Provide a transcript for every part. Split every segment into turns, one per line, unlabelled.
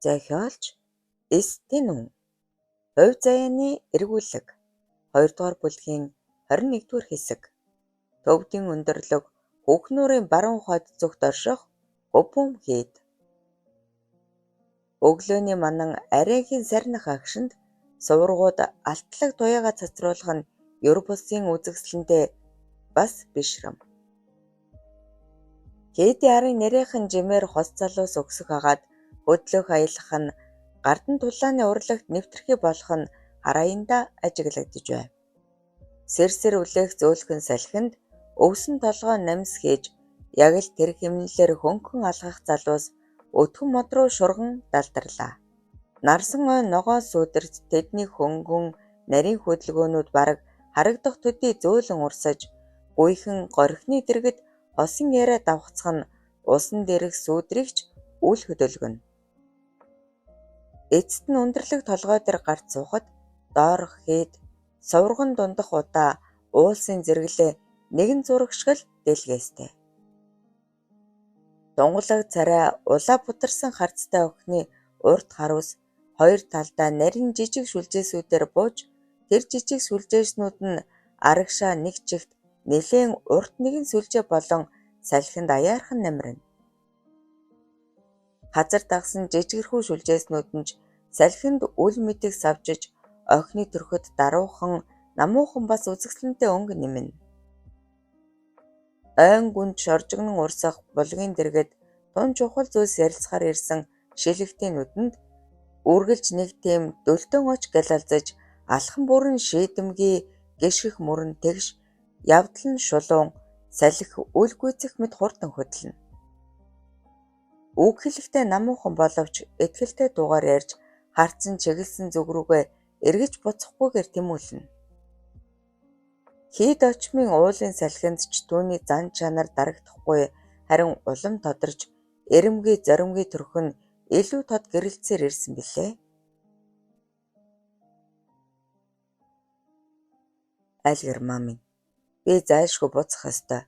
зохиолч Стенүн хувь заяаны эргүүлэг 2 дугаар бүлгийн 21-р хэсэг төвдийн өндөрлөг Хүүхнүүрийн баруун хойд зүгт орших Гүбүм хийд. Өглөөний манан арайхийн сарних агшинд суврагууд алтлаг туяагаа цацруулах нь ёр бусын үзэгсэлэнтэй бас бишрэм. Хийдийн арын нэрийнхэн жимээр хос залуус өгсөх хагаад хөдлөх аялах нь гардан тулааны урлагт нэвтэрхий болох нь хараяндаа ажиглагдж байв. Сэрсэр үлээх зөөлхөн салхинд өвсөн толгой намс хийж яг л тэр хэмнэлээр хөнгөн алгах залуус өтгөн мод руу шурган далдарлаа. Нарсан ой ногоон сүудэрт тэдний хөнгөн нарийн хөдөлгөөнүүд бараг харагдах төдий зөөлөн урсаж гүйхэн горхины дэргэд хосын яриа давхцах нь усан дэрэх сүудрэгч үл хөдөлгөнө. Эцэст нь өндөрлөг толгой дээр гарч суухад доорх хийд сувраган дундах удаа уулсын зэрэглээ нэгэн зураг шиг л дэлгээстэй. Дунгалаг царай улаа бутарсан харцтай охины урд харус хоёр талдаа нарийн жижиг шүлжээсүүдээр бууж тэр жижиг шүлжээснүүд нь арагшаа нэг чигт нэлээн урт нэгэн сүлжээ болон салхинд аяархан намирна. Хазар дагсан жижигэрхүү шүлжээснүүд нь ч салхинд үл мэдэх савжиж охины төрхөд даруухан намуухан бас үзэгсэлэнтэй өнгө нэмнэ. Ойн гүнд шоржигнон урсах булгийн дэргэд тун чухал зүйлс ярилцахаар ирсэн шилэгтийн нүдэнд үргэлж нэг тийм дөлтөн оч галалзаж алхан бүрэн шийдэмгий гიშгэх мөрөн тэгш явдал нь шулуун салхи үл гүйцэх мэт хурдан хөдлөнө. Үг хэлэхдээ намуухан боловч итгэлтэй дуугаар ярьж харцсан чиглэсэн зүг рүүгээ эргэж буцахгүйгээр тэмүүлнэ. Хийд очмын уулын салхинд ч түүний зан чанар дарагдахгүй харин улам тодорч эрэмгий зоримгий төрхөн илүү тод гэрэлцээр ирсэн билээ. Айлгэр мамын би зайлшгүй буцах ёстой.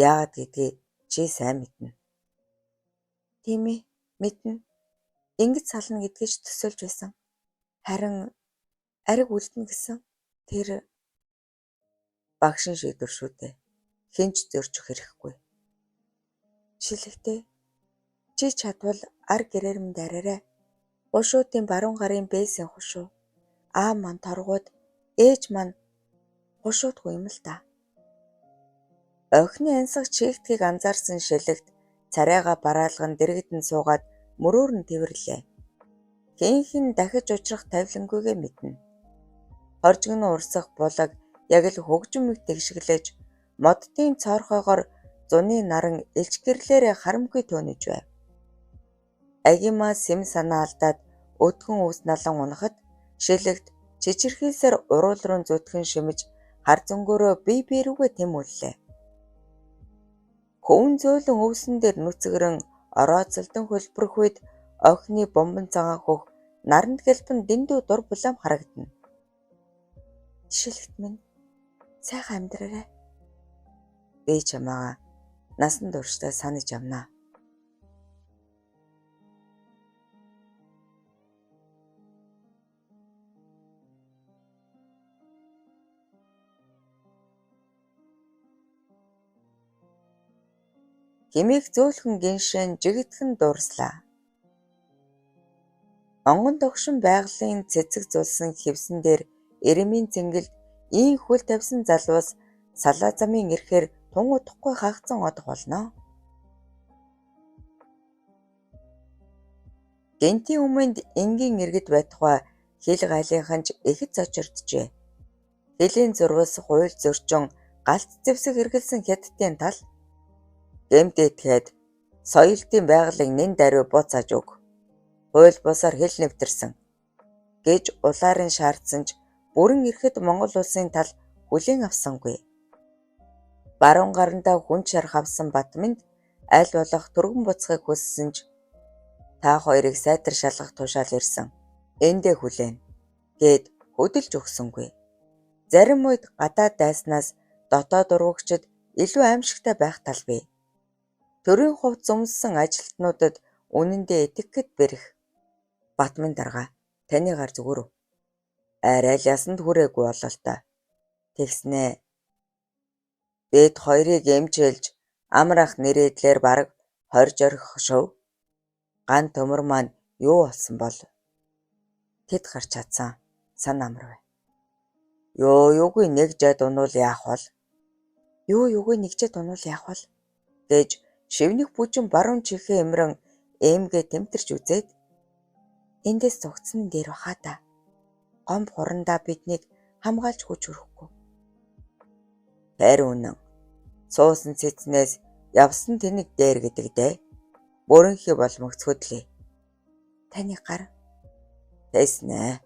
Яагаад гэдгийг чи сайн мэднэ. Тийм ээ, мэднэ. Ингэж сална гэдгийг ч төсөөлж байсан. Харин ариг үлдэнэ гэсэн тэр багшин шийдвэр шүү дээ. Хинч зөрчих хэрэггүй. Шилэгтэй. Чи чадвал ар гэрээр минь дараарай. Хушуутын баруун гарын бээсийн хушуу. Аа мань торгууд ээж мань хушуутгүй юм л да. Охины ансах чигтгийг анзаарсан шилэгт царайгаа бараалган дэргэдэн суугаад мөрөөр нь тэвэрлээ. Хинхэн дахиж учрах тавилангүйгээ мэднэ. Хоржигн урсах булаг яг л хөгжим их тэгшиглэж моддын цоорхоогоор зуны наран элч гэрлээрээ харамгүй төөнөж байв. Агимаа сэм санаа алдаад өдгөн ус налан унахад шилэгт чичирхийлсээр уруул руу зүтгэн шимэж хар зөнгөөрөө бие рүүгээ тэмүүллээ. Хөвөн зөөлөн өвсөн дээр нүцгэрэн орооцолдон хөлбөрөх үед охины бомбон цагаан хөх наранд гэлбэн дэндүү дур булаам харагдана. Шилэгт минь сайхан амьдраарай. Би чамаагаа насан туршдаа санаж явнаа. Хэмээх зөөлхөн гиншэн жигэтхэн дуурслаа. Онгон тогшин байгалийн цэцэг зулсан хэвсэн дээр эрэмийн цэнгэлд ийн хөл тавьсан залуус салаа замын ирэхээр тун удахгүй хаагцсан одох болно. Гэнтийн өмнөд энгийн иргэд байтугай хил гайлынхан ч ихэд зочирджээ. Хилийн зурвас хуйл зөрчин галт зэвсэг эргэлсэн хятадын тал гэмт этгээд соёлтын байгалыг нэн даруй буцааж өг. Хууль бусаар хил нэвтэрсэн гэж улаарын шаардсан ч бүрэн ирэхэд Монгол улсын тал хүлээн авсангүй. Баруун гарандаа хүн шарх авсан Батминд аль болох түргэн буцахыг хүссэн ч та хоёрыг сайтар шалгах тушаал ирсэн. Эндээ хүлээн гээд хөдөлж өгсөнгүй. Зарим үед гадаад дайснаас дотоод урвагчид илүү аимшигтай байх тал бий. Төрийн хувьд зөмссөн ажилтнуудад үнэндээ этикет бэрх. Батмын дарга таны гар зүгээр үү? Арай л ясанд хүрээгүй болол та. Тэгснээ бид хоёрыг эмчилж амрах нэрээдлэр бараг 20 орхих шов. Ган төмөр маань юу болсон бол? Тэд гарч чадсан сан амарв. Юугүй нэгжээд унвал яах бол? Юугүй нэгжээд унвал яах бол? Гэж шивнэх бүжин баруун чихээ эмрэн эмгээ тэмтэрч үзээд эндээс зогцсон дээр баха та. Гомб хурандаа биднийг хамгаалж хүч өрөхгүй. Тэр үнэн. Суусан цэцнээс явсан тэнэг дээр гэдэг дээ. Бүрэнхий боломгцгодлээ. Таны гар тэснэ.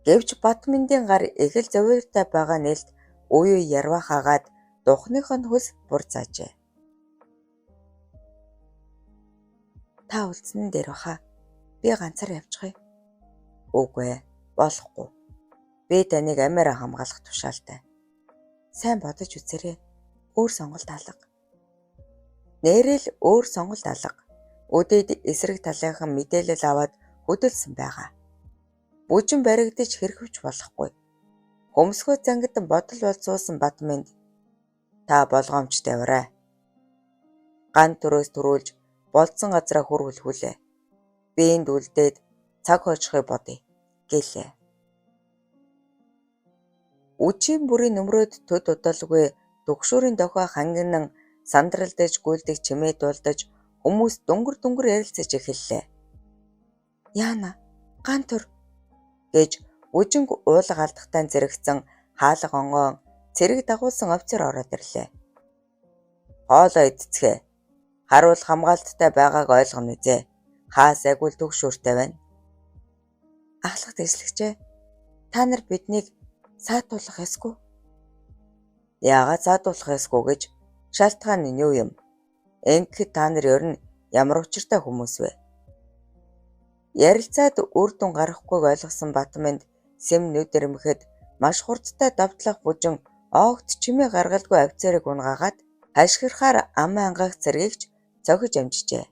Гэвч Батминдийн гар их л зовёртой байгаа нэлт уу ярва хагаад духных нь хөс бурцаажээ. Та үлдсэн дээр баха. Би ганцаар явчихъя. Үгүй болохгүй. Би таныг амиараа хамгаалах тушаалтай. Сайн бодож үзээрэй. Өөр сонголт алга. Нэрэл өөр сонголт алга. Өдөөд эсрэг талынхан мэдээлэл аваад хөдөлсөн байгаа. Бүжин баригдаж хэрхэвч болохгүй. Хөмсгөө зангидан бодол бол суусан Батминд та болгоомжтой яваарай. Ган төрөөс төрүүлж болцсон газараа хүрүүлхүүлээ. Би энд үлдээд цаг хожихыг бодъё гэлээ. Үчийн бүрийн нөмрөөд төд удалгүй төгшүүрийн дохио хангинан сандралдаж гүйлдэг чимээ дуулдаж хүмүүс дүнгэр ярилцаж эхэллээ. Яана, ган төр гэж үжинг уулга алдахтаа зэрэгцэн хаалга онгоон цэрэг дагуулсан офицер ороод ирлээ. Хоолоо идцгээ. Харуул хамгаалттай байгааг ойлгоно үзье. Хаас агуул төгшүүртэй байна. Ахлах дэслэгчээ. Та нар биднийг саатуулах эсгүй. Яагаад саатуулах эсгүй гэж шалтгаан нь юу юм? Ингэхэд та нар ер нь ямар учиртай хүмүүс вэ? Ярилцаад үр дүн гаргахгүйг ойлгосон Батминд сэм нүдэрмэхэд маш хурдтай давтлах бүжин огт чимээ гаргалгүй офицерыг унгаагаад хашгирахаар аман ангаах цэргийгч цохиж амжижээ.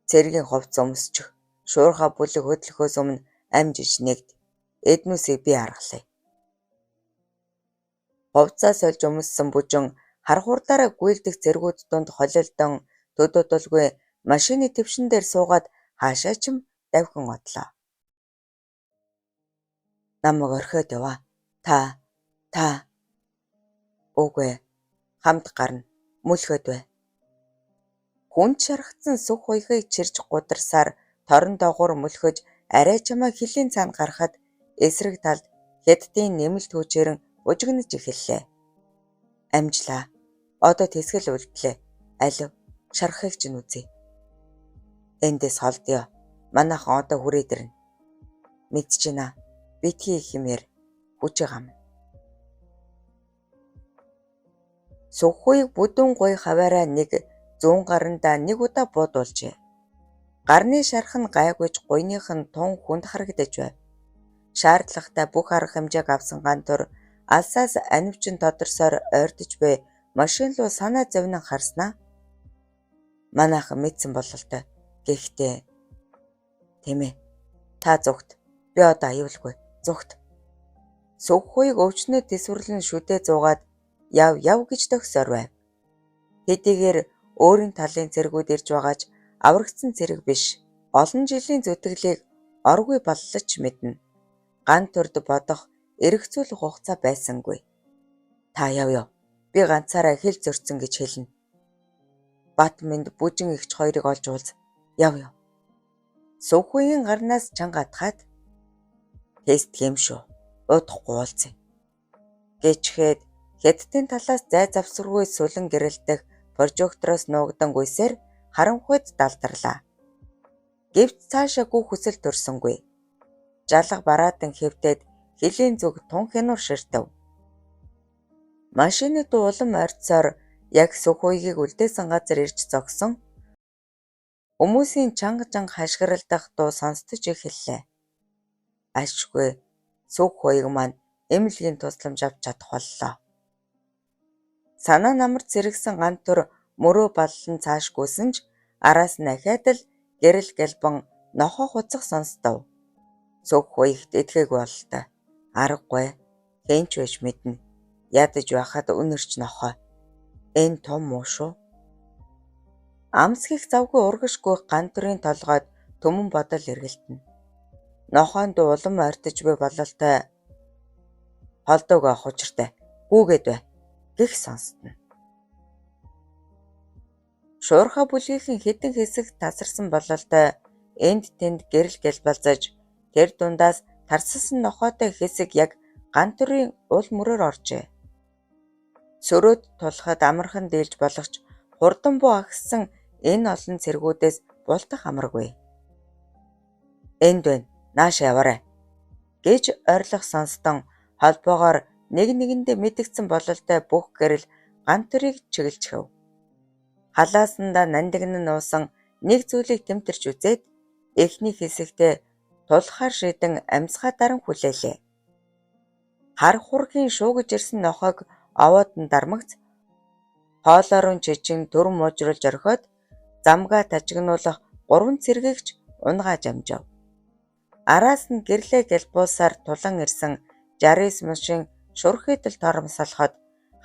Цэргийн хувцс өмсчих, шуурхаа бүлэг хөдлөхөөс өмнө амжиж нэгд. Эднүсийг би аргалъя. Хувцас олж өмссөн бүжин хархуурдаараа гүйлдэх цэргүүд дунд холилдон төдөлгүй машины твшин дээр суугаад хаашаа ч юм давхин одлоо. Намайг орхиод яваа. Та. Үгүй. Хамт гарна. Мүлхөд бай. Хүнд шаргацсан сүх хуйхыг чирж гударсаар торон доогуур мөлхөж арай чамаа хилийн цаана гарахад эсрэг талд хятадын нэмэлт хүчээрэн бужигнаж эхэллээ. Амжлаа. Одоо тэсгэл үлдлээ. Алив шархахыг ч нүзье. Эндээс холдё. Манайхан одоо хүрээд ирнэ. Мэдчихэна. Битгий хэмээр хүчээ гам. Сүххүйг бүдүүн гуй хаваараа нэг зүүн гарандаа нэг удаа буудуулжээ. Гарны шарх нь гайгүйж гуйных нь тун хүнд харагдаж байв. Шаардлагатай бүх арга хэмжээг авсан ган төр алсаас анивчин тодорсоор ойртож буй машин руу санаа зовнон харснаа. Манайхан мэдсэн бололтой. Гэхдээ тийм ээ. Та зүгт. Би одоо аюулгүй. Зүгт. Сүххүйг өвчнөд тэсвэрлэн шүдээ зуугаад яв гэж төгсөөр байв. Хэдийгээр өөрийн талын цэргүүд ирж байгаач аврагдсан цэрэг биш. Олон жилийн зүтгэлийг оргүй боллож мэднэ. Ган төрд бодох эргэцүүлэх хугацаа байсангүй. Та яв. Би ганцаараа хил зөрчсөн гэж хэлнэ. Батминд бүжин ихч хоёрыг олж уулз. Яв. Сүххүйгийн гарнаас чанга атгаад тест юм шүү. Удахгүй уулзъя. Гэчгээд хятадын талаас зай завсаргүй сүлэн гэрэлтэх прожектороос нуугдан гүйсээр харанхуйд далдарлаа. Гэвч цаашаа гүөх хүсэл төрсөнгүй. Жалга бараатан хэвтээд хилийн зүг тун хянуур ширтэв. Машинад улам ойртсоор яг Сүххүйгийг үлдээсэн газар ирж зогсон. Хүмүүсийн чанга хашгиралдах дуу сонсдож эхэллээ. Ашгүй Сүххүйг маань эмнэлгийн тусламж авч чадах боллоо. Санаа намар зэрэгсэн ган төр мөрөө баллан цааш гүйсэн ч араас нь ахаад л Гэрэл гэлбэн нохоо хуцах сонсдов. Сүх хуйгт идэхээгүй бололтой. Аргагүй. Хэнч байж мэднэ. Ядаж байхад үнэрч нохоо. Энэ том муу шүү. Амсгих завгүй ургашгүй гантүрийн толгойд төмөн бодол эргэлтэнэ. Нохоонд улам ойртож буй бололтой холдоог авах учиртай. Гүүгээд бай. Гэх сонстно. Шуурхай бүлгийн хэдэн хэсэг тасарсан бололтой энд тэнд гэрэл гэлбалзаж тэр дундаас тарсалсан нохоотой хэсэг яг гантүрийн ул мөрөөр оржээ. Сөрөөд тулахад амархан дийлж болохч хурдан буу агссан энэ олон цэргүүдээс бултах амаргүй. Энд байна. Нааш яваарай гэж ойрлох сонстон холбоогоор нэг нэгэндээ мэдгдсэн бололтой бүх гэрэл гантүрийг чиглэлчхэв. Халаасандаа нандинг нь нуусан нэг зүйлийг тэмтэрч үзээд эхний хэсэгтээ тулахаар шийдэн амьсгаа даран хүлээлээ. Хар хургийн шуугиж ирсэн нохойг овоод нь дармагц хоолоорон чичин төр мужруулж орхиод замгаа тажигнуулах 3 цэргэгч унгааж амжав. Араас нь гэрлээ гэлбуусаар тулан ирсэн 69 машин шүрхийдэл торомсолоход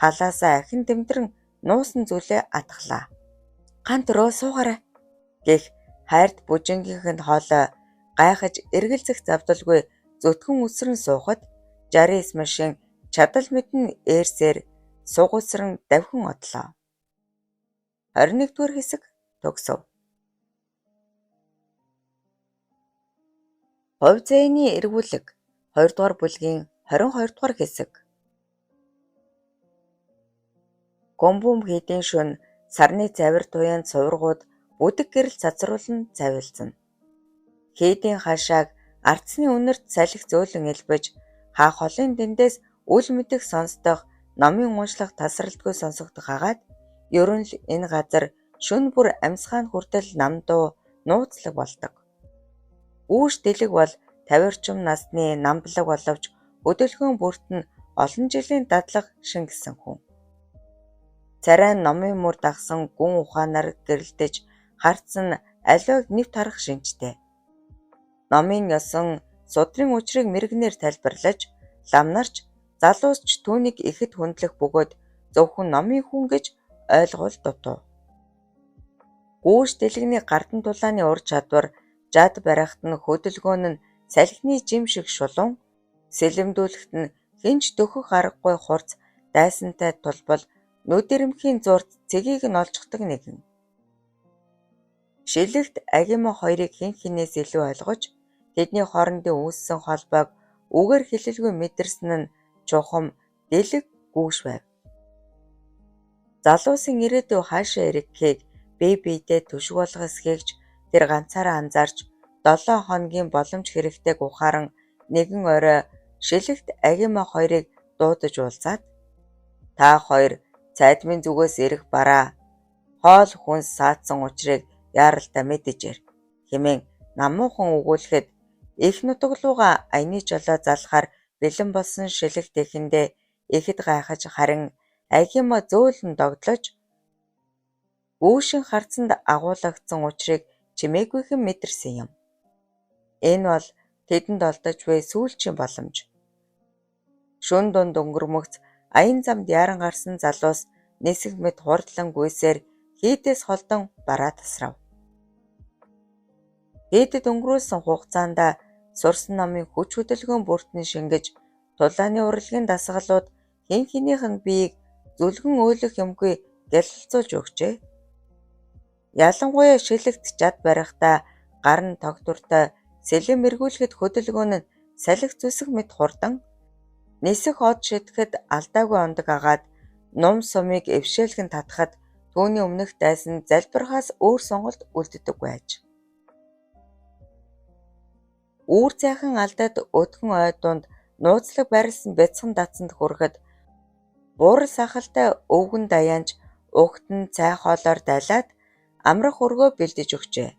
халаасаа ахин тэмдрэн нуусан зүйлээ атглаа. Гантөрөө суугаарай гэх хайрт бүжингийнх нь хоолой гайхаж эргэлзэх завдалгүй зүтгэн үсрэн суухад 69 машин чадал мэдэн ээрсээр сугуусран давхин одлоо. 21-р хэсэг төгсөв. Хувь зээний эргүүлэг 2-р бүлгийн 22-р хэсэг. Гомбом хийдийн шөнө сарны завир туяанд сувргууд бүдэг гэрэл цацруулан цавилзана. Хийдийн хашааг арцны үнэрт салхи зөөлөн элбэж хаах холын дэндээс үл мэдэх сонсдох номын уншлах тасралтгүй сонсогдох хагаад ерөн л энэ газар шөнө бүр амьсгаанд хүртэл намдуу нууцлаг болдог. Үүш дэлэг бол тавиарчим насны намблаг боловч хөдөлгөөн бүрт нь олон жилийн дадлага шингэсэн хүн. Царай номын мөр дагсан гүн ухаанаар гэрэлтэж харцсан аливааг нэвт харах шинжтэй. Номын ёсон судрын учрыг мэрэгнээр тайлбарлаж ламнарч залуусч түүнийг ихэд хүндлэх бөгөөд зөвхөн номын хүн гэж ойлгуул дутуу. Гүүш дэлгэний гардан дулааны ур чадвар жад барихт нь хөдөлгөөн нь салхины жим шиг шулуун, сэлэмдүүлэхт нь хинч дөхөх аргагүй хурц дайсантай тулбал нүдэрэмхийн зурд цэгийг нь олжхдаг нэгэн. Шилэгт агима хоёрыг хэн хинээс илүү ойлгож тэдний хоорондын үүссэн холбоог үгээр хэлэлгүй мэдэрсэн нь чухам дэлэг гүүш байв. Залуусын ирээдүй хаашаа ирэх гэхийг бие биедээ түшиг болгох эсхийгч тэр ганцаараа анзаарч 7 хоногийн боломж хэрэгтэйг ухааран нэгэн орой шилэгт агима хоёрыг дуудаж уулзаад та хоёр цайдмын зүгээс ирэх бараа хоол хүнс саадсан учрыг яаралтай мэдэж ир хэмээн намуухан өгүүлэхэд их нутаглууга аяны жолоо залхаар бэлэн болсон шилэгт эхэндээ ихэд гайхаж харин агима зөөлөн догдлож гүүшин харцанд агуулгагдсан учрыг чимээгүйхэн мэдэрсэн юм. Энэ бол тэдэнд олдож буй сүүлчийн боломж. Шүн дунд өнгөрмөгц аян замд яран гарсан залуус нисэх мэт хурдлан гүйсээр хийдээс холдон бараа тасрав. Хийдэд өнгөрүүлсэн хугацаанд сурсан номын хүч хөдөлгөөн бүртэн шингэж тулааны урлагийн дасгалууд хэн хэнийх нь биеийг зүлгэн өөлөх юмгүй гялалзуулж өгчээ. Ялангуяа шилэгт жад барихтаа гар нь тогтвортой сэлэм эргүүлэхэд хөдөлгөөн нь салхи зүсэх мэт хурдан нисэх од шидэхэд алдаагүй ондог агаад нум сумыг эвшээлгэн татахад түүний өмнөх дайсан залбирахаас өөр сонголт үлддэггүй аж. Үүр зайхан алдаад өдгөн ой дунд нууцлаг байрласан бяцхан датсанд хүрэхэд буурал сахалтай өвгөн даяанч угт нь цай хоолоор дайлаад амрах өргөө бэлдэж өгчээ.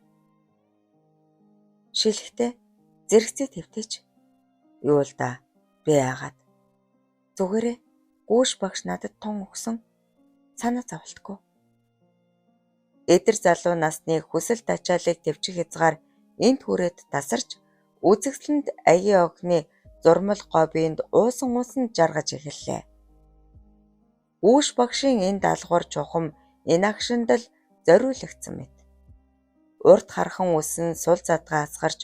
Шилэгтэй зэрэгцээ твтэж юу л да би яагаад зүгээрээ гүүш багш надад тун өгсөн санаа зовлтгүй. Эдэр залуу насны хүсэл тачаалыг төвчих хязгаар энд хүрээд тасарч үзэгсэлэнд аягийн огны зурмал говинд уусан жаргаж эхэллээ. Үүш багшийн энэ даалгавар чухам энэ агшиндал зориулагдсан мэт. Урд хархан үсэн сул задгаа асгарч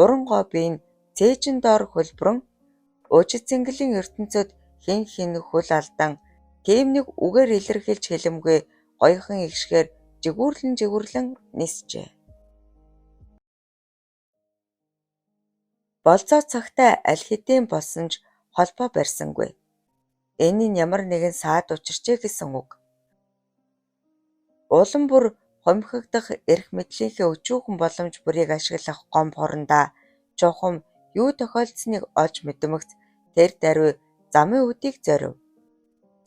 уран говийн цээжин доор хөлбөрөн ужид зингэлийн ертөнцөд хин хөл алдан тийм нэг үгээр илэрхийлж хэлэмгүй гоёхан игшгээр жигүүрлэн нисжээ. Болцоо цагтаа аль хэдийн болсон ч холбоо барьсангүй. Энэ нь ямар нэгэн саад учирчээ гэсэн үг. Улам бүр хомхигдох эрх мэдлийнхээ өчүүхэн боломж бүрийг ашиглах гомб хорондоо чухам юу тохиолдсныг олж мэдмэгц тэр даруй замын үдийг зорив.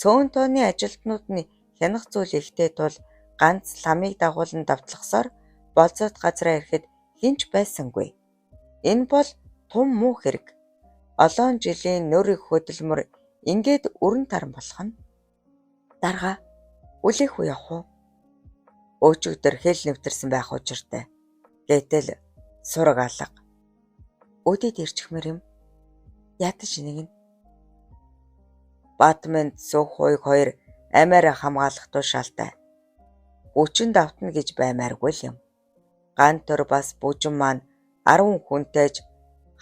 Цөөн тооны ажилтнууд нь хянах зүйл ихтэй тул ганц ламыг дагуулan давтлахсаар болцоод газраа ирэхэд хинч байсангүй. Энэ бол тум муу хэрэг. Олоон жилийн нөр их хөдөлмөр ингээд өрн таран болох нь. Дарга үлээх үе явах уу? Өчигдөр хэл нэвтэрсэн байх учиртай. Гэтэл сураг алга. Өдөд ирчихмэр юм. Ядаж нэгэн. Батмент сүх хуйг хоёр амиараа хамгаалах тушаалтай. Хүчин давтна гэж баймааргүй л юм. Ган төр бас бүжин маань 10 хүнтэйж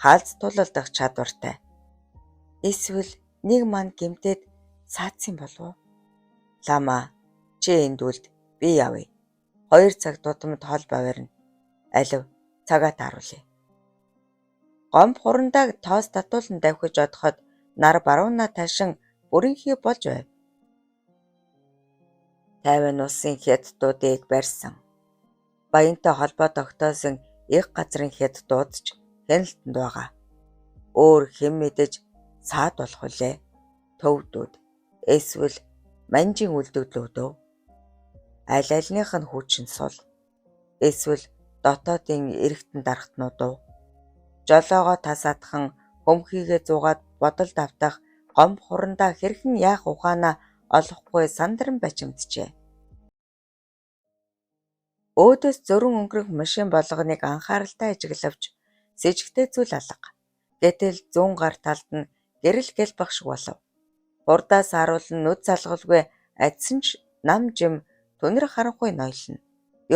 хаалц тулалдах чадвартай. Эсвэл нэг маань гэмтээд саацсан болов уу? Лама чи энд үлд би явъя. 2 цаг тутамд хол баварна. Алив цагаа тааруулъя. Гомб хурандааг тоос татуулан давхиж одоход нар баруунаа ташин бүрийнхээ болж байв. 50 улсын хятадуудыг барьсан. Баянтай холбоо тогтоосон их газрын хятадууд ч хяналтанд байгаа. Өөр хэн мэдэж саад болох үлээ. Төвдүүд эсвэл манжийн үлдэгдлүүд өв. Аль альных нь хүчин сул. Эсвэл дотоодын эргэтэн даргатнууд өв. Жолоогоо тасаадхан хөмхийгээ зугаад бодол давтах гомб хурандаа хэрхэн яах ухаанаа олохгүй сандран бачимджээ. Өөдөөс зөрөн өнгөрөх машин болгоныг анхааралтай ажиглавч сэжигтэй зүйл алга. Гэтэл зүүн гар талд нь гэрэл гэлбах шиг болов. Хурдаас харуулн нүд залгалгүй адсан ч нам жим түнэр харанхуй ноёлно.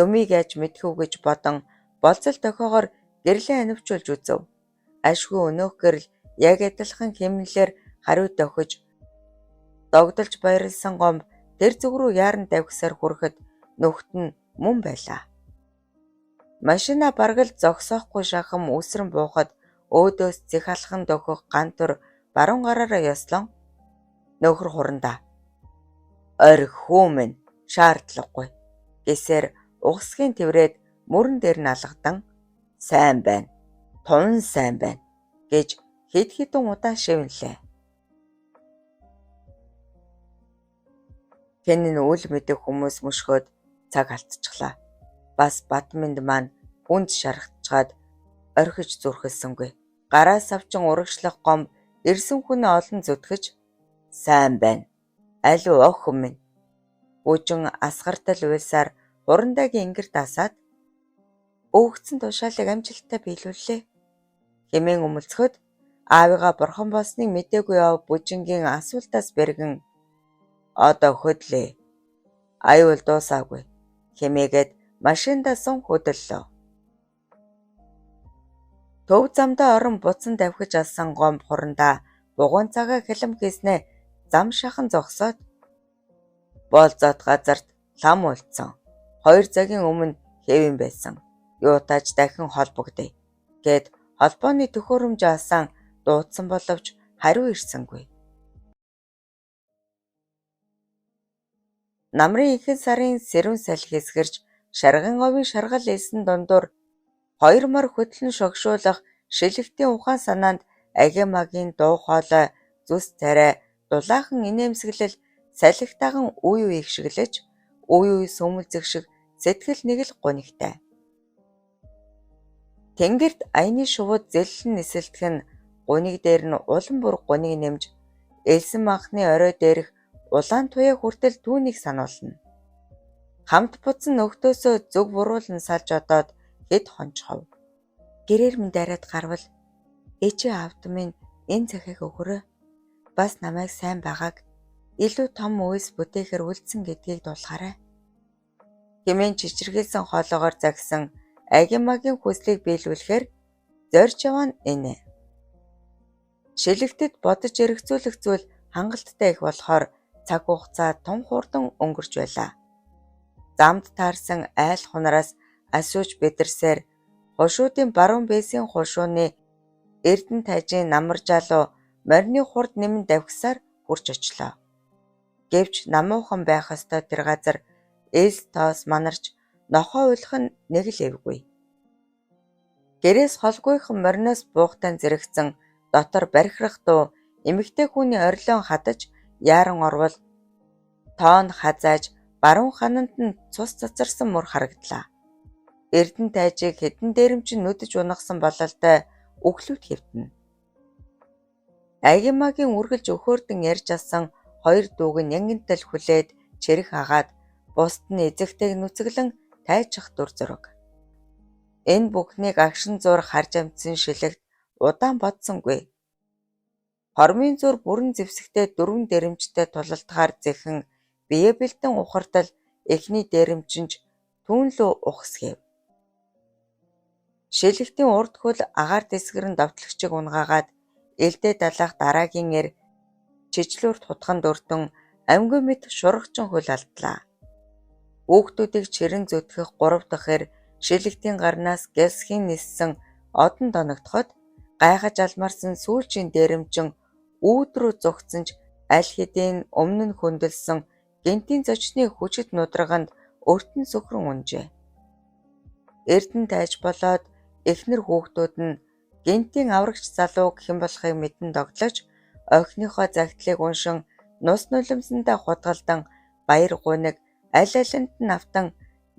Юмыг яаж мэдхүү гэж бодон болцол дохиогоор гэрлээ анивчулж үзв. Ашгүй өнөөх гэрэл яг адилхан хэмнэлээр хариуд өгөж догдолж баярлсан гомб тэр зүг рүү яаран давхисаар хүрэхэд нүхт нь мөн байлаа. Машина баргал зогсоохгүй шахам үсрэн буухад өөдөөс зэх алхан дөхөх гантур баруун гараараа ёслон нөхөр хурандаа орх хүмүн шаардлагагүй гэсээр угсгийн тэврээд мөрөн дээр нь алгадан сайн байна, тун сайн байна гэж хэд хэдэн удаа шивнэлээ. Хэн нь үл мэдэх хүмүүс мөшгөөд цаг алдчихлаа. Бас Батминд маань хүнд шархацгаад орхиж зүрхэлсэнгүй. Гараас авчин урагшлах гомб ирсэн хүнээ олон зүтгэж сайн байна. Аль өх минь. Бүжин асгартал уйлсаар хурандагийн ингэр дасаад өөгцөн тушаалыг амжилттай биелүүллээ. Хэмээн өмөлцөхөд аавыгаа бурхан болсныг мэдээгүй яв бүжингийн асуултаас бэргэн одоо хөдлөө. Аюул дуусаагүй хэмээгээд машиндаа сум хөдлөлөө. Төв замдаа орон буцан давхиж алсан гомб хурандаа бугуун цагаа хилэм хийснээ зам шахан зогсоод болзоод газарт лам үлдсэн. 2 цагийн өмнө хэвэн байсан. Юутааж дахин холбогдъё гэд холбооны төхөөрөмж асан дуудсан боловч хариу ирсэнгүй. Намрын ихэнх сарын сэрүүн салхи хэсгэрч шарган овын шаргал элсэн дундуур 2 мар хөтлөн шогшуулах шилэгтийн ухаан санаанд агимагийн дуу хоолой зүс царай дулаахан инээмсэглэл салхитаахан үе үе игшиглэж үе үе сүмэлзэх шиг сэтгэл нэг л гунигтай. Тэнгэрт аяны шувууд зэллэн нисэлдэх нь гуник дээр нь улам бүр гуник нэмж элсэн манхны орой дээрх улаан туяа хүртэл түүнийг сануулна. Хамт буцсан нөхдөөсөө зүг буруулан салж одоод хэд хончхов. Гэрээр минь дараад гарвал ээжээ аавд минь энэ захийг өгөрөө. Бас намайг сайн байгааг илүү том үйлс бүтээхэр үлдсэн гэдгийг дуулахаарай. Хэмээн чичиргэлсэн хоолоогоор загсан Агимагийн хүслийг биелүүлэхээр зорж яваа нь энэ. Шилэгтэд бодож эргцүүлэх зүйл хангалттай их болохоор цаг хугацаа том хурдан өнгөрч байлаа. Замд таарсан айл хунараас асууж бэдэрсээр хошуудын баруун бэсийн хошууны Эрдэнэ тайжийн намаржаалуу морины хурд нэмэн давхсаар хурж очлоо. Гэвч намуухан байх ёстой тэр газар эс тоос манарч нохоо уйлах нь нэг л эвгүй. Гэрээс холгүйхан мориноос буухтан зэрэгцэн дотор бархирах дуу эмэгтэй хүний орилон хадаж яаран орвол тоон хазааж баруун хананд нь цус цацарсан мөр харагдлаа. Эрдэнэ тайжийг хэдэн дээрэмчин нүдэж унагсан бололтой өглүүд хэвтэнэ. Агимагийн үргэлж өхөөрдөн ярьж асан хоёр дүүг нь янгинтэл хүлээд чирэх хагаад бусд нь эзэгтэйг нүцгэлэн тайчих дүр зураг. Энэ бүхнийг агшин зур харж амтсан шилэгт удаан бодсонгүй. Хормын зур бүрэн зэвсэгтэй дөрвөн дээрэмчтэй тулалдахаар зэхэн бие бэлдэн ухардал эхний дээрэмчинж түүн лөө ухсгэв. Шилэгтийн урд хөл агаар дэсгэрэн довтлогчиг унгаагаад элдээ далаах дараагийн эр чижлүүрт хутганд өртөн амьгүй мэт шургачин хөл алдлаа. Хүүхдүүдийг чирэн зүтгэх 3 дахь эр шилэгтийн гарнаас гэлсхийн ниссэн одон доногдоход гайхаж алмарсан сүүлчийн дээрэмчин үүд рүү зүгцэнж аль хэдийн өмнө нь хөндлсөн гинтийн зочны хүчит нудраганд өртөн сөхрөн унжээ. Эрдэнэ тайж болоод эхнэр хүүхдүүд нь гинтийн аврагч залуу хэн болохыг мэдэн догтлож охиныхоо загтлыг уншин нус нулимсандаа худгалдан баяр гуниг аль алинд нь автан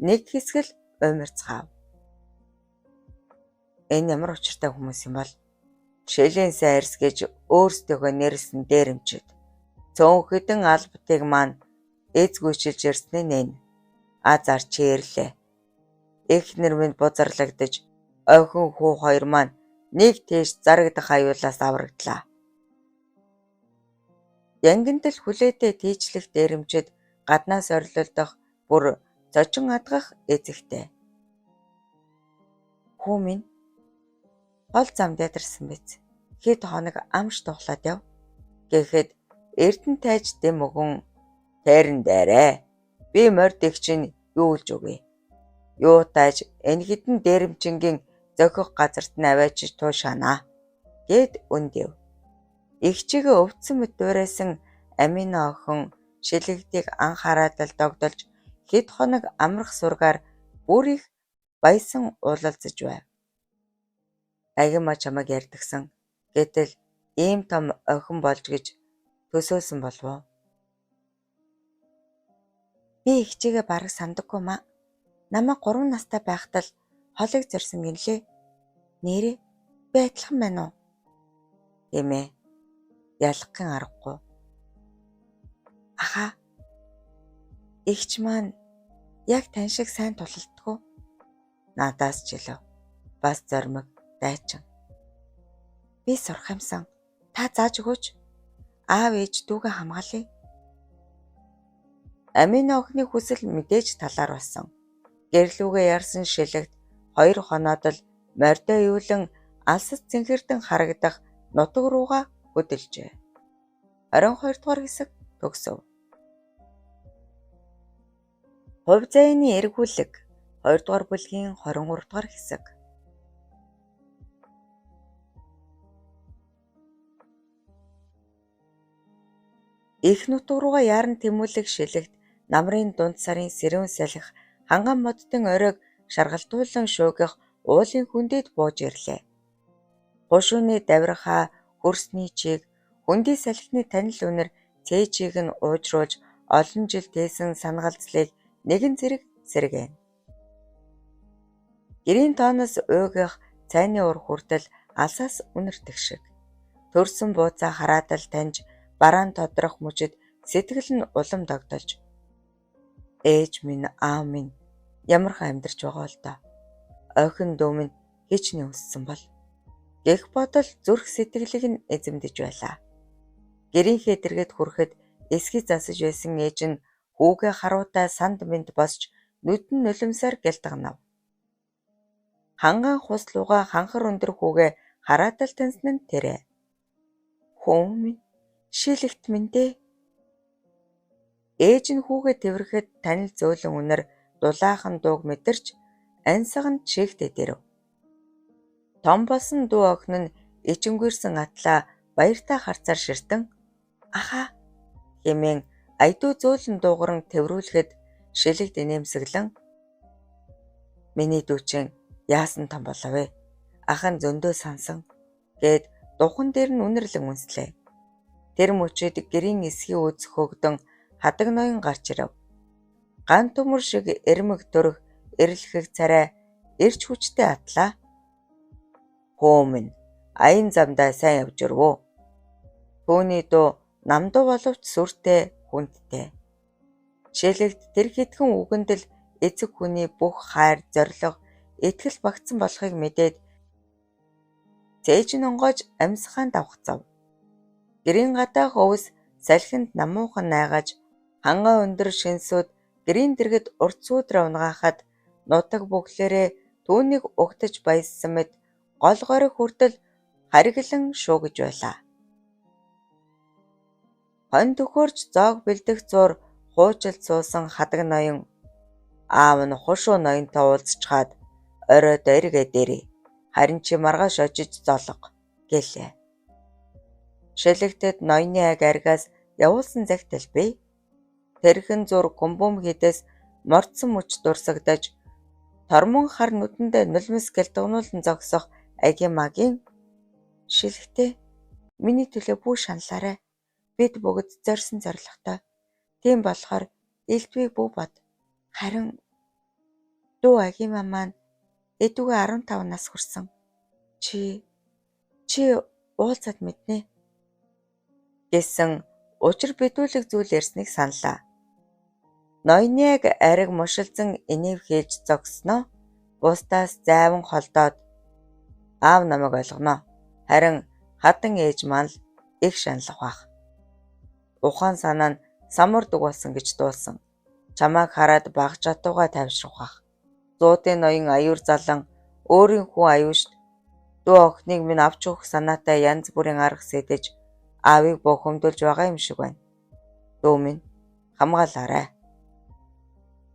нэг хэсгэл умирцгаав. Энэ ямар учиртай хүмүүс юм бол шилийн сайрс гэж өөрсдөө нэрсэн дээрэмчид цөөнхэдэн албатыг маань эзгүйчилж ирсэн нь азар чирлээ. Эхнэр минь бузарлагдаж охин хүү хоёр маань нэг тийш зарагдах аюулаас аврагдлаа. Янгинтэл хүлээтэй тийчлэх дээрэмчид гаднаас орилуулдах бүр зочин адгах эзэгтэй. Хүү минь гол замд ядарсан биз. Хэд хоног амш тухлаад яв. Гэхэд Эрдэнэ тайж дэм өгөн тайран дээрээ. Би мордыг чинь юу илж өгье. Юу тааж энэ хідэн дээрэмчингийн зохих газарт нь аваачиж туушаанаа гэд өндөв. Игчигээ өвдсөн мэт дуурайсан Амина охин шилэгтийг анхаарал догдолж хэд хоног амрах сургаар бүр их баясан уулалцаж байв. Агима чамайг ярьдагсан. Гэтэл ийм том охин болж гэж төсөөсөн болов уу? Би игчигээ бараг сандаггүй маа. Намайг 3 настай байхдаа л холыг зорьсон гинлээ. Нэрээ би адилхан байна уу? Эмээ. Ялахын аргагүй. Аха. Игч маань яг тань шиг сайн тулалдаггүй. Надаас ч илүү. Бас зоримог дайчин. Би сурах юмсан. Та зааж өгөөч. Аав ээж дүүгээ хамгаалъя. Амина охины хүсэл мэдээж талаар болсон. Гэрлүүгээ ярсан шилэгт 2 хоноод л мордоо ивлэн алсас цэнхэрдэн харагдах нутаг руугаа хөдөлжээ. 22 дугаар хэсэг төгсөв. Хувь заяаны эргүүлэг 2 дугаар бүлгийн 23 дугаар хэсэг. Их нутаг руугаа яаран тэмүүлэх шилэгт намрын дунд сарын сэрүүн салхи ханган моддын оройг шаргалтуулан шуугих уулын хүндэд бууж ирлээ. Хушууны давирхаа хөрсний чиг хүндий салхины танил үнэр цээжийг нь уужруулж олон жил тээсэн санагалцлыг нэгэн зэрэг сэргээн. Гэрийн тооноос уйгах цайны ур хүртэл алсаас үнэртэх шиг. Төрсөн бууцаа хараад л таньж бараан тодрох мужид сэтгэл нь улам догдолж. Ээж минь, аав минь ямархан амьдарч байгаа л доо. Ойхин дүү минь хичнээн өссөн бол гэх бодол зүрх сэтгэлийг нь эзэмдэж байлаа. Гэрийнхээ дэргэд хүрэхэд эсгий засаж байсан ээж нь хүүгээ харуутай санд мэнд босч нүдэн нулимсаар гялтганав. Хангаан хуслууга ханхар өндөр хүүгээ хараатал таньсан нь тэрэ. Хөө минь, шилэгт минь дээ. Ээж нь хүүгээ тэврэхэд танил зөөлөн үнэр дулаахан дууг мэдэрч ансган чихтэд ирэв. Том болсон дүү охин нь ичингүрсэн атлаа баяртай харцаар ширтэн аха хэмээн айдуу зөөлөн дуугаран тэврүүлэхэд шилэгт инээмсэглэн миний дүүчин яасан том болов вэ? Ах нь зөндөө сансан гээд духан дээр нь үнэрлэн үнслээ. Тэр мөчөд гэрийн эсхий үүс хөөгдөн хадаг ноён гарч ирэв. Ган төмөр шиг эрмэг дөрөх эрлэхэг царай эрч хүчтэй атлаа. Хөө минь, аян замдаа сайн явж өрвөө. Түүний дуу намдуу боловч сүртэй хүндтэй. Шилэгт тэр хитгэн үгэнд л эцэг хүний бүх хайр зориг итгэл багтсан болохыг мэдээд цээж нь онгойж амьсгаан давхцав. Гэрийн гадаах өвс салхинд намуухан найгаж хангаа өндөр шинсүүд гэрийн дэргэд урт сүүдрэ унгахад нутаг бүглэрээ түүнийг угтаж баяссан мэт гол гориг хүртэл хариглан шуугиж байлаа. Хон төхөрч зоог бэлдэх зуур хуужилд суусан хадаг ноён аав нь хушуу ноёнтой уулзчаад оройд эргээ дээрээ харин чи маргааш очиж золго гэлээ. Шилэгтэд ноёны аг аргаас явуулсан загтал бий. Тэрхэн зур гумбум хийдэс мордсон мөч дурсагдаж тормон хар нүдэндээ нулимс гэлдгнуулан зогсох агийн магийн шилэгтэй миний төлөө бүү шаналаарай. Бид бүгд зорьсон зоригтой. Тийм болохоор элдвийг бүү бод. Харин дүү агима маань эдүгээ 15 нас хүрсэн. Чи уулзаад мэднэ гэсэн учир бедүүлэг зүйл ярьсныг саналаа. Ноёныг ариг мушилзан инэв хийж зогсноо. Бусдаас зайван холдоод аав намайг ойлгоно. Харин хадан ээж маань л их шаналх бах. Ухаан санаа нь самурдаг болсон гэж дуулсан. Чамайг хараад баг жатууга тавьшрах бах. Зуудын ноён аюур залан өөрийн хүн аюушд дүү охиныг минь авч өгөх санаатай янз бүрийн арга сэдэж аавыг бохомдуулж байгаа юм шиг байна. Дүү минь хамгаалаарай.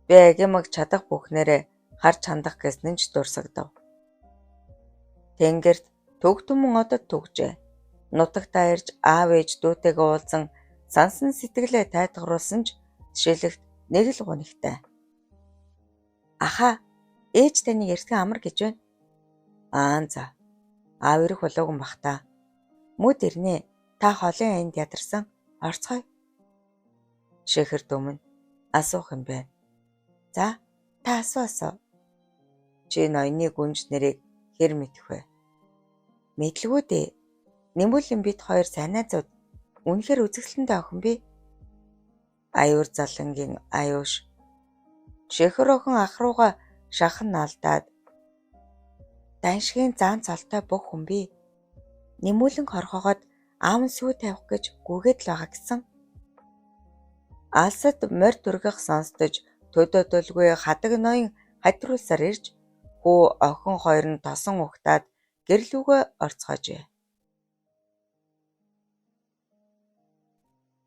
Би агимаг чадах бүхнээрээ харж хандах гэснэн ч дурсагдав. Тэнгэрт төг түмэн одод түгжээ. Нутагтаа ирж аав ээж дүүтэйгээ уулзан сансан сэтгэлээ тайтгаруулсан ч шилэгт нэг л гунигтай. Аха, ээж таны ярьсан амар гэж байна. За. Аав ирэх болоогүй бах та. Мөд ирнэ. Та холын аянд ядарсан. Орцгоё. Шихэр дүүмэн асуух юм байна. За, та асуусаа. Чи ноёны гүнж нэрийг хэр мэдэх вэ? Мэдлгүй дээ. Нэмүүлэн бид хоёр сайн найзууд. Үнэхээр үзэсгэлэнтэй охин би. Аюур залангийн аюуш. Шихэр охин ах руугаа шахан алдаад даншгийн заан цолтой бүх хүн би. Нэмүүлэн хорхогоод аав нь сүү тавих гэж гүгээд л байгаа гэсэн. Алсад морь дүргэх сонсдож төдөөдөлгүй хадаг ноён хадруулсаар ирж хүү охин хоёр нь тосон ухтаад гэрлүүгээ орцгоожээ.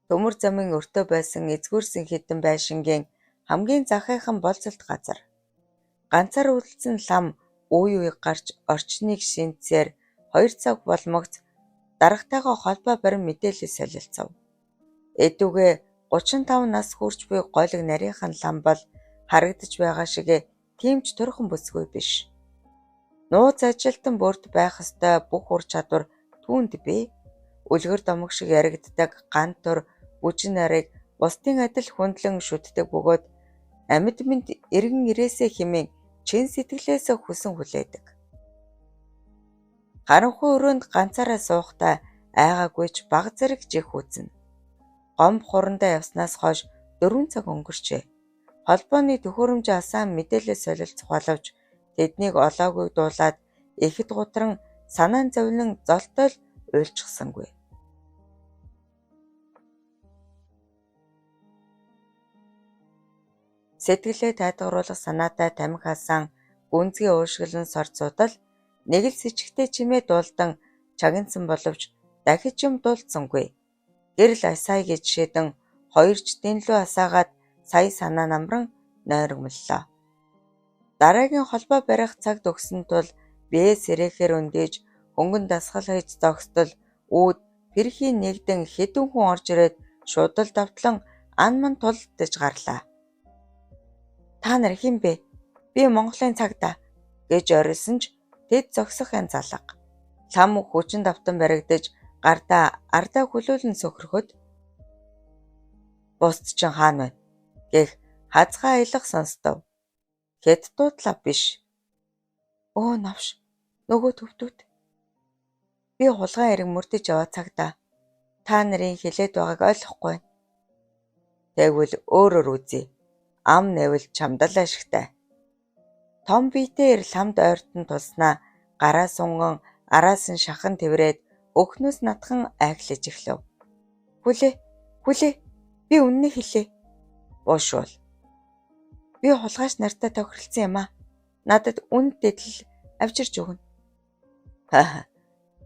Төмөр замын өртөө байсан эзгүүрсэн хідэн байшингийн хамгийн захайхан болцолт газар. Ганцаар үлдсэн лам үе үе гарч орчныг шинцээр 2 цаг болмогц дарагтайгаа холбоо барин мэдээлэл солилцов. Эдүгээ 35 нас хүрч буй голог нарийнхан лам бол харагдаж байгаа шиг тийм ч турхан бүсгүй биш. Нууц ажилтан бүрд байх ёстой бүх ур чадвар түүнд бий. Үлгэр домог шиг яригддаг ган тур бүжин нарыг бусдын адил хүндлэн шүтдэг бөгөөд амьд мэд эргэн ирээсээ хэмээн чин сэтгэлээсээ хүсэн хүлээдэг. Харанхуй өрөөнд ганцаараа суухдаа айгаагүйч баг зэрэг жих үзнэ. Гомб хурандаа явснаас хойш 4 цаг өнгөрчээ. Холбооны төхөөрөмж асаан мэдээлэл солилцох боловч тэднийг олоогүй дуулаад ихэд гутран санаан зовлон золтой л уйлчихсангүй. Сэтгэлээ тайлгаруулах санаатай тамхи асан гүнзгий уушглан сорцуудал нэг л сэжигтэй чимээ дуулдан чагнасан боловч дахиж юм дуулдсангүй. Гэрэл асаагийн жишээдэн хоёрч дэнлүү асаагаад сая санаа намран нойргомллоо. Дараагийн холбоо барих цагт өгсөн тул бие сэрэхээр өндөөж хөнгөн дасгал хийж зогсдол үүд пэрхийн нэгдэн хэдэн хүн орж ирээд шуудал давтлан ан ман тулдаж гарлаа. Та нар хэн бэ? Би Монголын цагдаа гэж орилсон ч тэд зогсох янз алга. Лам хүчин давтан баригдаж гардаа ардаа хүлээлэн сөхрөхөд бусд чин хаана вэ гэх хазгаа аялах сонстов. Хэд дуудлаа биш. Өө навш нөгөө төвдүүд. Би хулгайн эрэг мөрдөж яваа цагдаа. Та нарын хэлээд байгааг ойлгохгүй. Тэгвэл өөрөөр үзье. Ам нэвэл чамдал ашигтай. Том биетээр ламд ойртон тулснаа гараа сунган араас нь шахан тэврээд өхнөөс натхан айхлаж эхлэв. Хүлээ. Би үнэн хэлээ. Уушвал. Би хулгайч нартай тохиролцсон юм аа. Надад үнд дэдэл авчирч өгнө.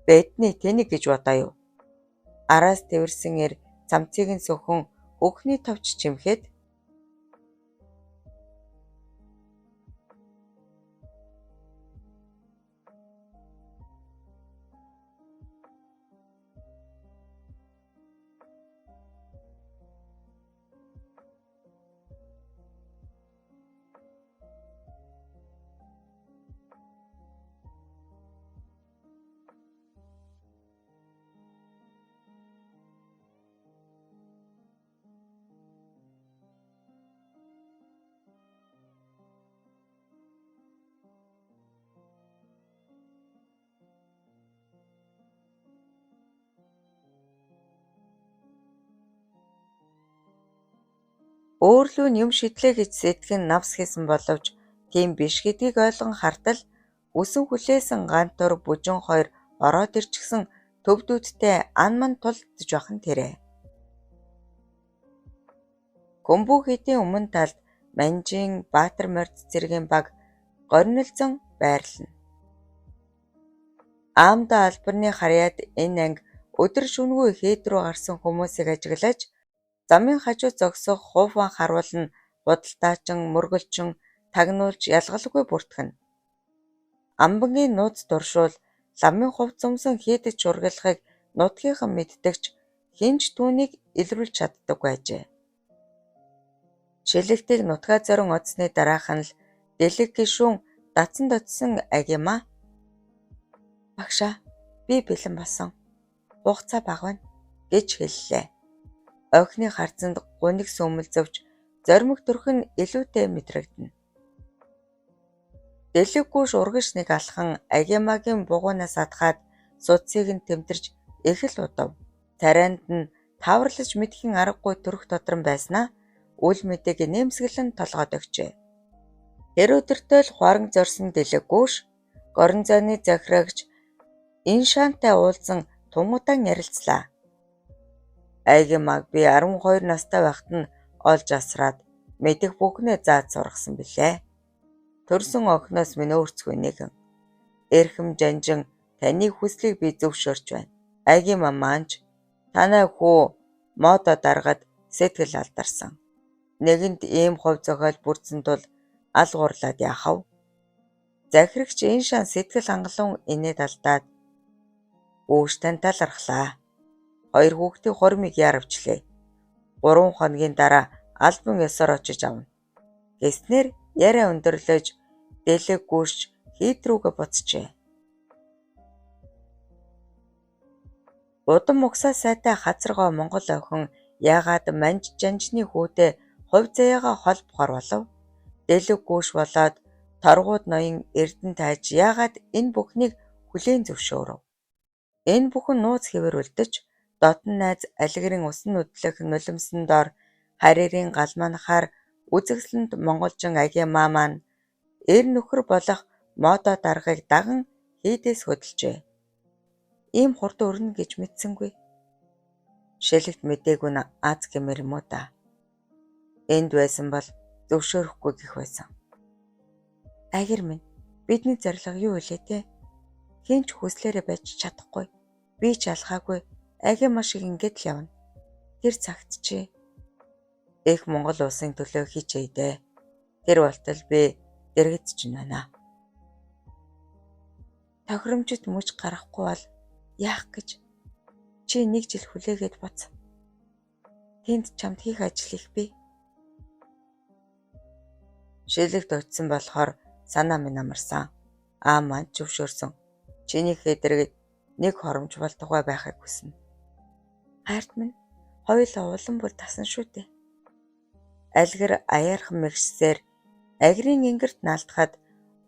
Бэдний тэнийг гэж бодоо юу? Араас тэвэрсэн эр цамцыг нь сөхөн өхний товч чимхэд өөрлөө нь юм шидлээ гэж сэтгэн навс хийсэн боловч тийм биш гэдгийг ойлгон хартал үсэн хүлээсэн гантур бүжин хоёр ороод ирчихсэн төвдүүдтэй ан ман тулдж бахан тэрэ. Гөмбүү хэдийн өмнө талд Манжин Баатар морд цэргийн баг горнилзон байрлана. Аамда албарны харьяад энэ анги өдөр шөнөгүй хэд рүү гарсан хүмүүсийг ажиглаж замын хажуу зогсох хуван харуул нь худалдаачин, мөргөлчин тагнуулж ялгалгүй бүртгэнэ. Амбангийн нууц дуршуул ламын хувц өмсөн хийдэж ургалахыг нутгийнхан мэддэгч хинч түүнийг илрүүлж чаддаггүй ажээ. Шилэгтийг нутгаа зорин оцсны дараахан л дэлэг гишүүн датсан дотсон агима. Багшаа, би бэлэн болсон. Хугацаа бага байна гэж хэллээ. Охины харцанд гуниг сүмэлзөвч зоримог төрх нь илүүтэй мэдрэгдэнэ. Дэлэггүйш урагш нэг алхан агимагийн бугуунаас адхаад судсыг нь тэмтэрж их л удав. Царайнд нь таварлаж мэдхийн аргагүй төрөх додрон байснаа үл мэдээг нэмсгэлэн толгойд өгчээ. Тэр өдөртөө л хуаран зорсон дэлэггүйш горон зооны захирагч Иншантай уулзан тунгадан ярилцлаа. Агимаг би 12 настай байхад нь олж асраад мэдих бүхнээ зааж сургасан билээ. Төрсөн охиноос минь өөрцгүй нэгэн. Эрхэм жанжин таны хүслийг би зөвшөөрч байна. Агима маанч танай хүү модо даргад сэтгэл алдарсан. Нэгэнд ийм хувь зохиол бүрдсэн тул алгуурлаад яахав. Захирагч Иншан сэтгэл хангалуун инээд алдаад үүштэй талархлаа. 2 хүүхдийн хормыг яарвчлээ. 3 хоногийн дараа албан ёсоор очиж авна. Гэснээр яриа өндөрлөж дэлэг гүйж хийд рүүгээ буцжээ. Удам угсаа сайтай хазаргоо Монгол охин яагаад манж жанжны хүүдээ хувь заяагаа хол бухар болов? Дэлэг гүйш болоод торгууд ноён эрдэн тайж яагаад энэ бүхнийг хүлээн зөвшөөрөв? Энэ бүхэн нууц хэвээр үлдэж дотн найз алигрын усан нүдлэх нулимсан дор харирын галманахаар Үзэгсэлэнд монголжин агиамаа маань эр нөхөр болох модо даргыг даган хийдээс хөдөлжээ. Ийм хурдан өрнө гэж мэдсэнгүй. Шилэгт мдээгүй нь аз гэмээр юм уу да. Энд байсан бол зөвшөөрөхгүй гэх байсан. Агир минь, бидний зорилго юу вэ те? Хинч хүслээрээ байж чадахгүй. Би ч алхаагүй. Агима шиг ингэж л явна. Тэр цагт чи их Монгол улсын төлөө хичээе дээ. Тэр болтол би дэргэдэж байна. Тохиромжит мөч гарахгүй бол яах гэж чи нэг жил хүлээгээд боц. Тэнд чамд хийх ажил их бий. Шилэгт очисон болохоор санаа минь амарсан. Маань зөвшөөрсөн. Чиний хэдэргэд нэг хоромж бол тухай байхыг хүснэ. Хайрт минь хоёулаа улам бүр тасан шүү дээ. Алгэр аяархан мэгшсээр агрын ингэрт наалтахад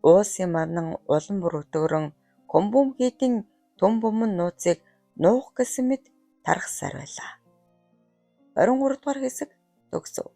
уусын манан улам бүр өтгөрөн Комбум хийдийн төм бөмбөн нууцыг нуух гэсэн мэт тархсаар байлаа. 23 дугаар хэсэг төгсөв.